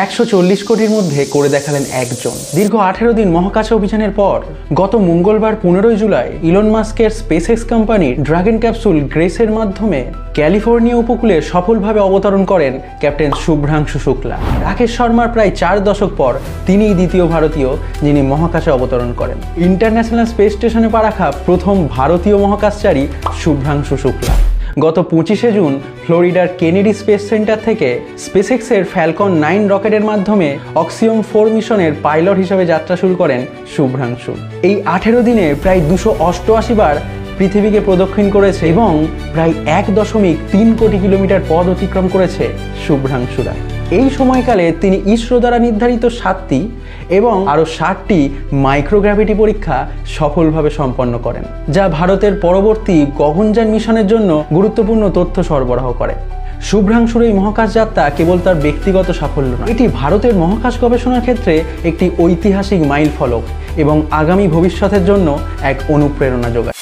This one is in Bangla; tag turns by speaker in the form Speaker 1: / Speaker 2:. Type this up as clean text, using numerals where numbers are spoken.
Speaker 1: 140 কোটির মধ্যে করে দেখালেন একজন। দীর্ঘ 18 দিন মহাকাশ অভিযানের পর গত মঙ্গলবার 15 জুলাই ইলন মাস্কের স্পেসএক্স কোম্পানির ড্রাগন ক্যাপসুল গ্রেসের মাধ্যমে ক্যালিফোর্নিয়া উপকূলে সফলভাবে অবতরণ করেন ক্যাপ্টেন শুভ্রাংশু শুক্লা। রাকেশ শর্মার প্রায় 4 দশক পর তিনিই দ্বিতীয় ভারতীয় যিনি মহাকাশে অবতরণ করেন। ইন্টারন্যাশনাল স্পেস স্টেশনে পা রাখা প্রথম ভারতীয় মহাকাশচারী শুভ্রাংশু শুক্লা। গত 25 জুন ফ্লোরিডার কেনেডি স্পেস সেন্টার থেকে স্পেসএক্সের ফ্যালকন 9 রকেটের মাধ্যমে অক্সিওম 4 মিশনের পাইলট হিসেবে যাত্রা শুরু করেন শুভ্রাংশু। এই 18 দিনে প্রায় 288 বার পৃথিবীকে প্রদক্ষিণ করেছে এবং প্রায় 1.3 কোটি কিলোমিটার পথ অতিক্রম করেছে শুভ্রাংশুরা। এই সময়কালে তিনি ইসরো দ্বারা নির্ধারিত 7টি এবং আরও 60টি মাইক্রোগ্র্যাভিটি পরীক্ষা সফলভাবে সম্পন্ন করেন, যা ভারতের পরবর্তী গগনযান মিশনের জন্য গুরুত্বপূর্ণ তথ্য সরবরাহ করে। শুভ্রাংশুর এই মহাকাশ যাত্রা কেবল তার ব্যক্তিগত সাফল্য নয়, এটি ভারতের মহাকাশ গবেষণার ক্ষেত্রে একটি ঐতিহাসিক মাইলফলক এবং আগামী ভবিষ্যতের জন্য এক অনুপ্রেরণা যোগায়।